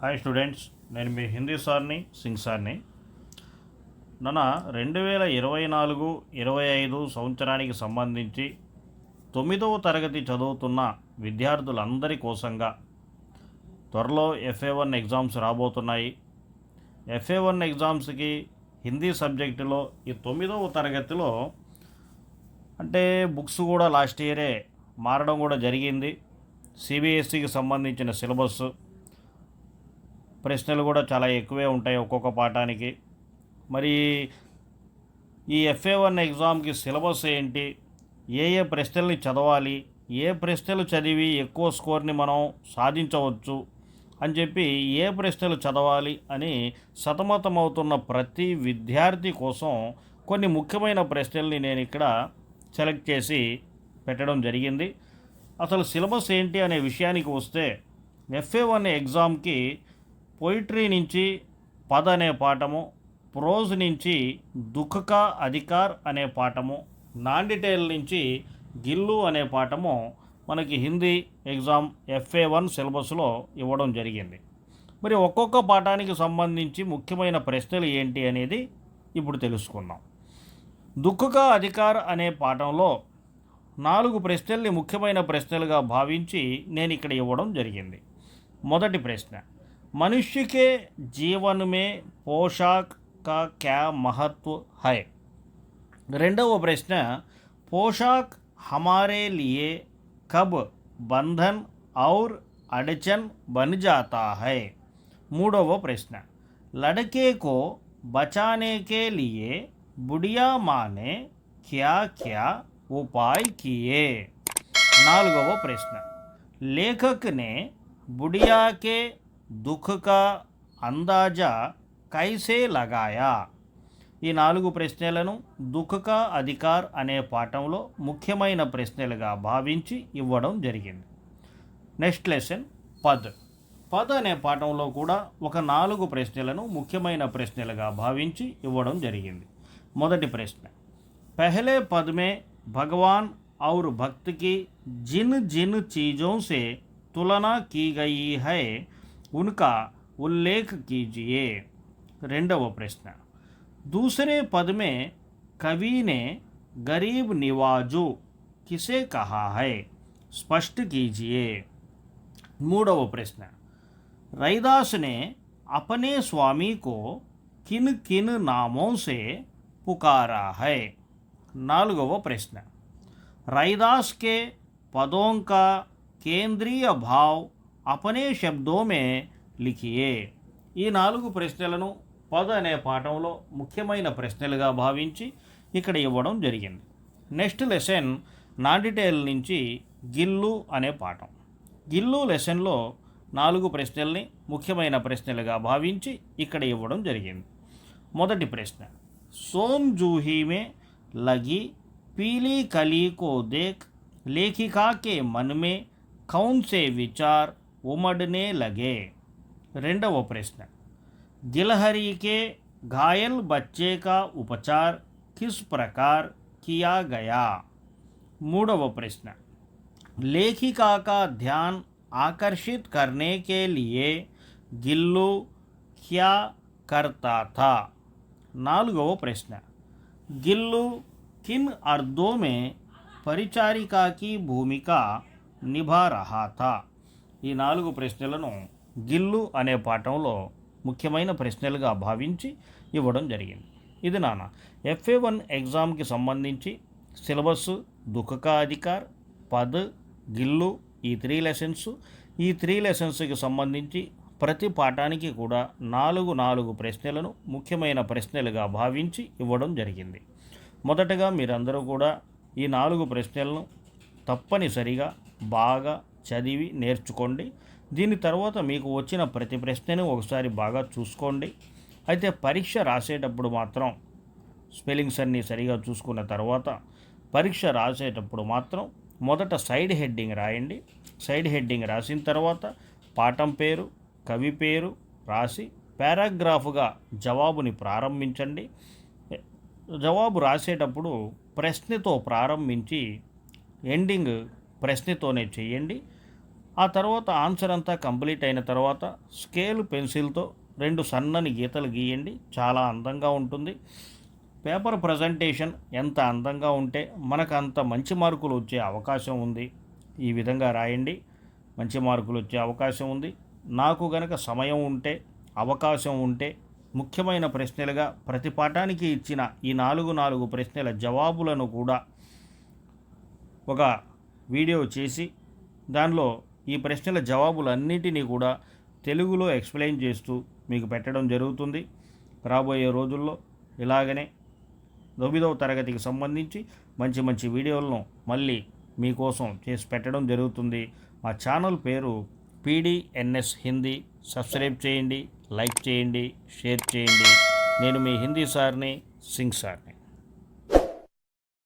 Hi students, నేను మీ హిందీ సార్ని సింగ్ సార్ని. నన్న 2024-25 సంవత్సరానికి సంబంధించి 9వ తరగతి చదువుతున్న విద్యార్థులందరి కోసంగా త్వరలో FA1 ఎగ్జామ్స్ రాబోతున్నాయి. FA1 ఎగ్జామ్స్కి హిందీ సబ్జెక్టులో ఈ 9వ తరగతిలో అంటే బుక్స్ కూడా లాస్ట్ ఇయరే మారడం కూడా జరిగింది. CBSEకి సంబంధించిన సిలబస్ ప్రశ్నలు కూడా చాలా ఎక్కువే ఉంటాయి ఒక్కొక్క పాఠానికి. మరి ఈ FA1 ఎగ్జామ్కి సిలబస్ ఏంటి, ఏ ప్రశ్నల్ని చదవాలి, ఏ ప్రశ్నలు చదివి ఎక్కువ స్కోర్ని మనం సాధించవచ్చు అని చెప్పి ఏ ప్రశ్నలు చదవాలి అని సతమతమవుతున్న ప్రతి విద్యార్థి కోసం కొన్ని ముఖ్యమైన ప్రశ్నల్ని నేను ఇక్కడ సెలెక్ట్ చేసి పెట్టడం జరిగింది. అసలు సిలబస్ ఏంటి అనే విషయానికి వస్తే FA1 ఎగ్జామ్కి పోయిటరీ నుంచి పద్ అనే పాఠము, ప్రోజ్ నుంచి దుఃఖ్ కా అధికార్ అనే పాఠము, నాన్ డీటెయిల్ నుంచి గిల్లు అనే పాఠము మనకి హిందీ ఎగ్జామ్ FA1 సిలబస్లో ఇవ్వడం జరిగింది. మరి ఒక్కొక్క పాఠానికి సంబంధించి ముఖ్యమైన ప్రశ్నలు ఏంటి అనేది ఇప్పుడు తెలుసుకుందాం. దుఃఖ్ కా అధికార్ అనే పాఠంలో 4 ప్రశ్నల్ని ముఖ్యమైన ప్రశ్నలుగా భావించి నేను ఇక్కడ ఇవ్వడం జరిగింది. మొదటి ప్రశ్న, मनुष्य के जीवन में पोशाक का क्या महत्व है. రెండవ ప్రశ్న, पोशाक हमारे लिए कब बंधन और अड़चन बन जाता है. మూడవ ప్రశ్న, लड़के को बचाने के लिए बुढ़िया माँ ने क्या क्या उपाय किए. నాలుగవ ప్రశ్న, लेखक ने बुढ़िया के దుఃఖ కా అందాజా కైసే లగాయా. ఈ 4 ప్రశ్నలను దుఃఖ కా అధికార్ అనే పాఠంలో ముఖ్యమైన ప్రశ్నలుగా భావించి ఇవ్వడం జరిగింది. నెక్స్ట్ లెసన్ పద్. పద్ అనే పాఠంలో కూడా ఒక 4 ప్రశ్నలను ముఖ్యమైన ప్రశ్నలుగా భావించి ఇవ్వడం జరిగింది. మొదటి ప్రశ్న, పహలే పద్ మే భగవాన్ और भक्त की जिन जिन चीज़ों से तुलना की गई है उनका उल्लेख कीजिए. రెండవ ప్రశ్న, दूसरे पद में कवि ने गरीब निवाजू किसे कहा है, स्पष्ट कीजिए. మూడవ ప్రశ్న, रैदास ने अपने स्वामी को किन किन नामों से पुकारा है. నాలుగవ ప్రశ్న, रैदास के पदों का केंद्रीय भाव अपने शब्दों में लिखिए. ఈ 4 ప్రశ్నలను పద్ అనే పాఠంలో ముఖ్యమైన ప్రశ్నలుగా భావించి ఇక్కడ ఇవ్వడం జరిగింది. నెక్స్ట్ లెసన్ నాన్ డీటెయిల్ నుంచి గిల్లు అనే పాఠం. గిల్లు లెసన్లో 4 ప్రశ్నల్ని ముఖ్యమైన ప్రశ్నలుగా భావించి ఇక్కడ ఇవ్వడం జరిగింది. మొదటి ప్రశ్న, సోమ్ జూహీ మే లగి पीली कली को देख लेखिका के मन में कौन से विचार उमड़ने लगे. రెండవ ప్రశ్న, गिलहरी के घायल बच्चे का उपचार किस प्रकार किया गया. మూడవ ప్రశ్న, लेखिका का ध्यान आकर्षित करने के लिए गिल्लू क्या करता था. నాలుగవ ప్రశ్న, गिल्लू किन अर्थों में परिचारिका की भूमिका निभा रहा था. ఈ 4 ప్రశ్నలను గిల్లు అనే పాఠంలో ముఖ్యమైన ప్రశ్నలుగా భావించి ఇవ్వడం జరిగింది. ఇది నాన్న FA1 ఎగ్జామ్కి సంబంధించి సిలబస్ దుఃఖ కా అధికార్, పద్, గిల్లు ఈ 3 లెసన్స్. ఈ 3 లెసన్స్కి సంబంధించి ప్రతి పాఠానికి కూడా 4 ప్రశ్నలను ముఖ్యమైన ప్రశ్నలుగా భావించి ఇవ్వడం జరిగింది. మొదటగా మీరందరూ కూడా ఈ 4 ప్రశ్నలను తప్పనిసరిగా బాగా చదివి నేర్చుకోండి. దీని తర్వాత మీకు వచ్చిన ప్రతి ప్రశ్నను ఒకసారి బాగా చూసుకోండి. అయితే పరీక్ష రాసేటప్పుడు మాత్రం స్పెల్లింగ్స్ అన్నీ సరిగా చూసుకున్న తర్వాత పరీక్ష రాసేటప్పుడు మాత్రం మొదట సైడ్ హెడ్డింగ్ రాయండి. సైడ్ హెడ్డింగ్ రాసిన తర్వాత పాఠం పేరు, కవి పేరు రాసి పారాగ్రాఫ్గా జవాబుని ప్రారంభించండి. జవాబు రాసేటప్పుడు ప్రశ్నతో ప్రారంభించి ఎండింగ్ ప్రశ్నతోనే చేయండి. ఆ తర్వాత ఆన్సర్ అంతా కంప్లీట్ అయిన తర్వాత స్కేల్ పెన్సిల్తో 2 సన్నని గీతలు గీయండి. చాలా అందంగా ఉంటుంది. పేపర్ ప్రజెంటేషన్ ఎంత అందంగా ఉంటే మనకు అంత మంచి మార్కులు వచ్చే అవకాశం ఉంది. ఈ విధంగా రాయండి, మంచి మార్కులు వచ్చే అవకాశం ఉంది. నాకు గనక సమయం ఉంటే, అవకాశం ఉంటే ముఖ్యమైన ప్రశ్నలుగా ప్రతి పాఠానికి ఇచ్చిన ఈ 4 ప్రశ్నల జవాబులను కూడా ఒక వీడియో చేసి దానిలో ఈ ప్రశ్నల జవాబులన్నిటినీ కూడా తెలుగులో ఎక్స్ప్లెయిన్ చేస్తూ మీకు పెట్టడం జరుగుతుంది. రాబోయే రోజుల్లో ఇలాగనే 9వ తరగతికి సంబంధించి మంచి మంచి వీడియోలను మళ్ళీ మీకోసం చేసి పెట్టడం జరుగుతుంది. మా ఛానల్ పేరు PDNS హిందీ. సబ్స్క్రైబ్ చేయండి, లైక్ చేయండి, షేర్ చేయండి. నేను మీ హిందీ సార్ని, సింగ్ సార్.